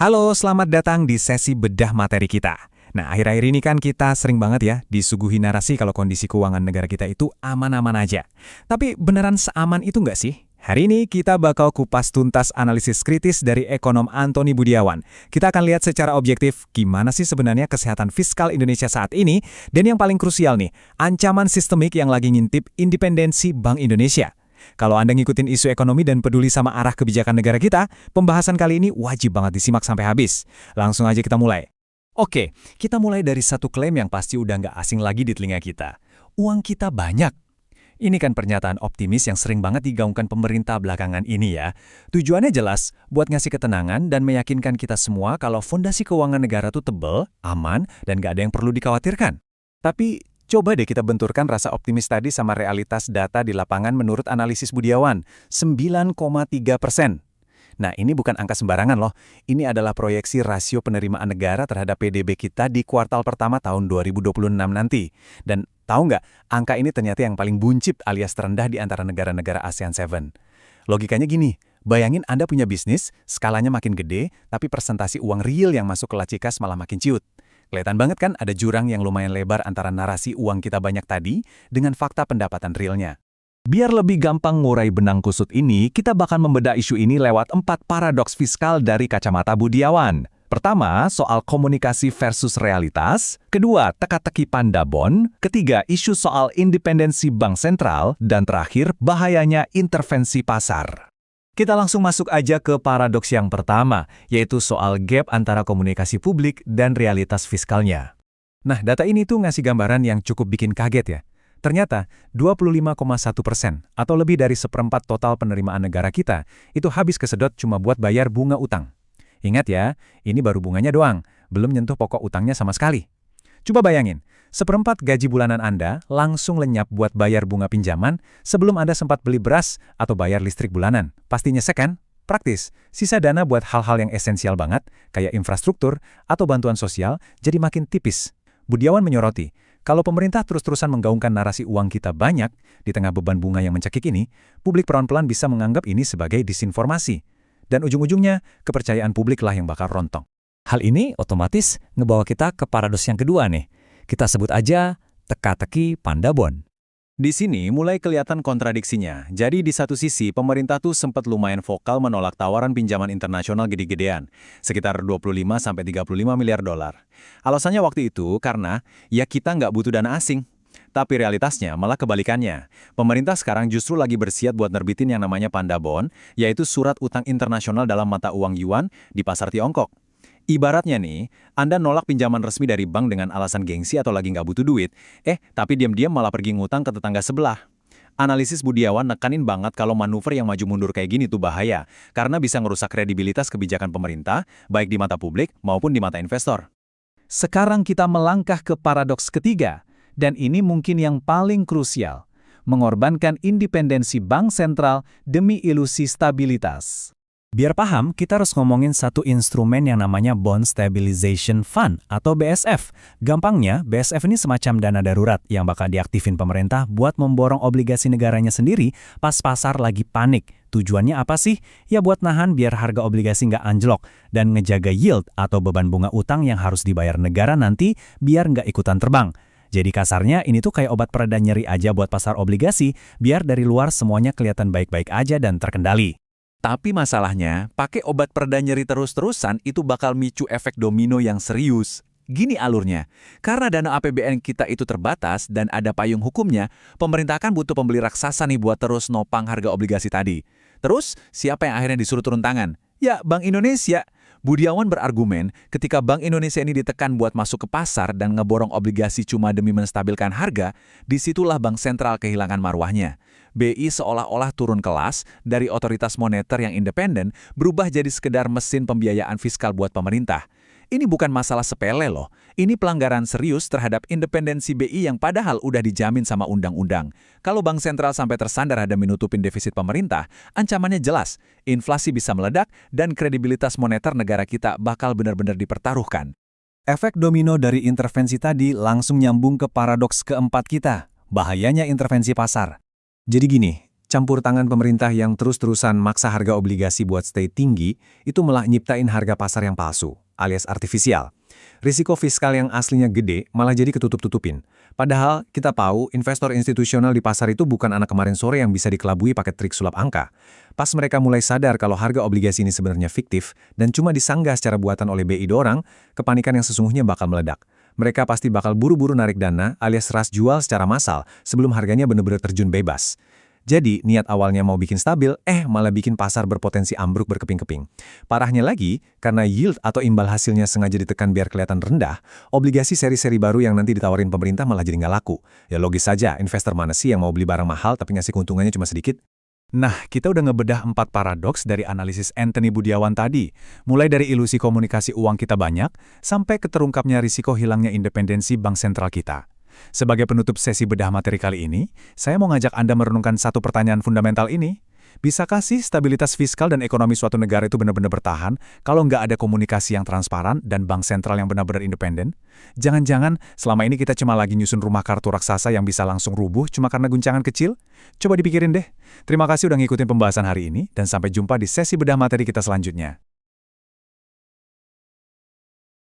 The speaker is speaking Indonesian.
Halo, selamat datang di sesi bedah materi kita. Nah, akhir-akhir ini kan kita sering banget ya disuguhi narasi kalau kondisi keuangan negara kita itu aman-aman aja. Tapi beneran seaman itu nggak sih? Hari ini kita bakal kupas tuntas analisis kritis dari ekonom Antoni Budiawan. Kita akan lihat secara objektif gimana sih sebenarnya kesehatan fiskal Indonesia saat ini, dan yang paling krusial nih, ancaman sistemik yang lagi ngintip independensi Bank Indonesia. Kalau Anda ngikutin isu ekonomi dan peduli sama arah kebijakan negara kita, pembahasan kali ini wajib banget disimak sampai habis. Langsung aja kita mulai. Oke, kita mulai dari satu klaim yang pasti udah nggak asing lagi di telinga kita. Uang kita banyak. Ini kan pernyataan optimis yang sering banget digaungkan pemerintah belakangan ini ya. Tujuannya jelas, buat ngasih ketenangan dan meyakinkan kita semua kalau fondasi keuangan negara tuh tebel, aman, dan nggak ada yang perlu dikhawatirkan. Tapi coba deh kita benturkan rasa optimis tadi sama realitas data di lapangan menurut analisis Budiawan, 9,3%. Nah, ini bukan angka sembarangan loh. Ini adalah proyeksi rasio penerimaan negara terhadap PDB kita di kuartal pertama tahun 2026 nanti. Dan tahu nggak, angka ini ternyata yang paling buncit alias terendah di antara negara-negara ASEAN 7. Logikanya gini, bayangin Anda punya bisnis, skalanya makin gede, tapi presentasi uang real yang masuk ke laci kas malah makin ciut. Kelihatan banget kan ada jurang yang lumayan lebar antara narasi uang kita banyak tadi dengan fakta pendapatan realnya. Biar lebih gampang ngurai benang kusut ini, kita bakal membedah isu ini lewat 4 paradoks fiskal dari kacamata Budiawan. Pertama, soal komunikasi versus realitas. Kedua, teka-teki pandabon. Ketiga, isu soal independensi bank sentral. Dan terakhir, bahayanya intervensi pasar. Kita langsung masuk aja ke paradoks yang pertama, yaitu soal gap antara komunikasi publik dan realitas fiskalnya. Nah, data ini tuh ngasih gambaran yang cukup bikin kaget ya. Ternyata, 25,1% atau lebih dari seperempat total penerimaan negara kita itu habis kesedot cuma buat bayar bunga utang. Ingat ya, ini baru bunganya doang, belum nyentuh pokok utangnya sama sekali. Coba bayangin, seperempat gaji bulanan Anda langsung lenyap buat bayar bunga pinjaman sebelum Anda sempat beli beras atau bayar listrik bulanan. Pasti nyesek kan? Praktis, sisa dana buat hal-hal yang esensial banget, kayak infrastruktur atau bantuan sosial, jadi makin tipis. Budiawan menyoroti, kalau pemerintah terus-terusan menggaungkan narasi uang kita banyak, di tengah beban bunga yang mencekik ini, publik pelan-pelan bisa menganggap ini sebagai disinformasi. Dan ujung-ujungnya, kepercayaan publik lah yang bakal rontok. Hal ini otomatis ngebawa kita ke paradoks yang kedua nih. Kita sebut aja teka-teki pandabon. Di sini mulai kelihatan kontradiksinya. Jadi di satu sisi, pemerintah tuh sempat lumayan vokal menolak tawaran pinjaman internasional gede-gedean, sekitar 25-35 miliar dolar. Alasannya waktu itu karena ya kita nggak butuh dana asing. Tapi realitasnya malah kebalikannya. Pemerintah sekarang justru lagi bersiap buat nerbitin yang namanya pandabon, yaitu surat utang internasional dalam mata uang yuan di pasar Tiongkok. Ibaratnya nih, Anda nolak pinjaman resmi dari bank dengan alasan gengsi atau lagi nggak butuh duit, tapi diam-diam malah pergi ngutang ke tetangga sebelah. Analisis Budiawan nekanin banget kalau manuver yang maju mundur kayak gini tuh bahaya, karena bisa ngerusak kredibilitas kebijakan pemerintah, baik di mata publik maupun di mata investor. Sekarang kita melangkah ke paradoks ketiga, dan ini mungkin yang paling krusial, mengorbankan independensi bank sentral demi ilusi stabilitas. Biar paham, kita harus ngomongin satu instrumen yang namanya Bond Stabilization Fund atau BSF. Gampangnya, BSF ini semacam dana darurat yang bakal diaktifin pemerintah buat memborong obligasi negaranya sendiri pas pasar lagi panik. Tujuannya apa sih? Ya buat nahan biar harga obligasi nggak anjlok dan ngejaga yield atau beban bunga utang yang harus dibayar negara nanti biar nggak ikutan terbang. Jadi kasarnya ini tuh kayak obat pereda nyeri aja buat pasar obligasi biar dari luar semuanya kelihatan baik-baik aja dan terkendali. Tapi masalahnya, pakai obat pereda nyeri terus-terusan itu bakal micu efek domino yang serius. Gini alurnya, karena dana APBN kita itu terbatas dan ada payung hukumnya, pemerintah kan butuh pembeli raksasa nih buat terus nopang harga obligasi tadi. Terus, siapa yang akhirnya disuruh turun tangan? Ya, Bank Indonesia. Budiawan berargumen, ketika Bank Indonesia ini ditekan buat masuk ke pasar dan ngeborong obligasi cuma demi menstabilkan harga, disitulah Bank Sentral kehilangan marwahnya. BI seolah-olah turun kelas dari otoritas moneter yang independen berubah jadi sekedar mesin pembiayaan fiskal buat pemerintah. Ini bukan masalah sepele loh, ini pelanggaran serius terhadap independensi BI yang padahal udah dijamin sama undang-undang. Kalau Bank Sentral sampai tersandar ada menutupin defisit pemerintah, ancamannya jelas, inflasi bisa meledak dan kredibilitas moneter negara kita bakal benar-benar dipertaruhkan. Efek domino dari intervensi tadi langsung nyambung ke paradoks keempat kita, bahayanya intervensi pasar. Jadi gini, Campur tangan pemerintah yang terus-terusan maksa harga obligasi buat stay tinggi, itu malah nyiptain harga pasar yang palsu, alias artifisial. Risiko fiskal yang aslinya gede malah jadi ketutup-tutupin. Padahal kita tahu investor institusional di pasar itu bukan anak kemarin sore yang bisa dikelabui pakai trik sulap angka. Pas mereka mulai sadar kalau harga obligasi ini sebenarnya fiktif dan cuma disanggah secara buatan oleh BI dorang, kepanikan yang sesungguhnya bakal meledak. Mereka pasti bakal buru-buru narik dana alias rush jual secara massal sebelum harganya benar-benar terjun bebas. Jadi, niat awalnya mau bikin stabil, malah bikin pasar berpotensi ambruk berkeping-keping. Parahnya lagi, karena yield atau imbal hasilnya sengaja ditekan biar kelihatan rendah, obligasi seri-seri baru yang nanti ditawarin pemerintah malah jadi nggak laku. Ya logis saja, investor mana sih yang mau beli barang mahal tapi ngasih keuntungannya cuma sedikit? Nah, kita udah ngebedah 4 paradoks dari analisis Anthony Budiawan tadi. Mulai dari ilusi komunikasi uang kita banyak, sampai keterungkapnya risiko hilangnya independensi bank sentral kita. Sebagai penutup sesi bedah materi kali ini, saya mau ngajak Anda merenungkan satu pertanyaan fundamental ini. Bisakah sih stabilitas fiskal dan ekonomi suatu negara itu benar-benar bertahan kalau nggak ada komunikasi yang transparan dan bank sentral yang benar-benar independen? Jangan-jangan selama ini kita cuma lagi nyusun rumah kartu raksasa yang bisa langsung rubuh cuma karena guncangan kecil? Coba dipikirin deh. Terima kasih udah ngikutin pembahasan hari ini, dan sampai jumpa di sesi bedah materi kita selanjutnya.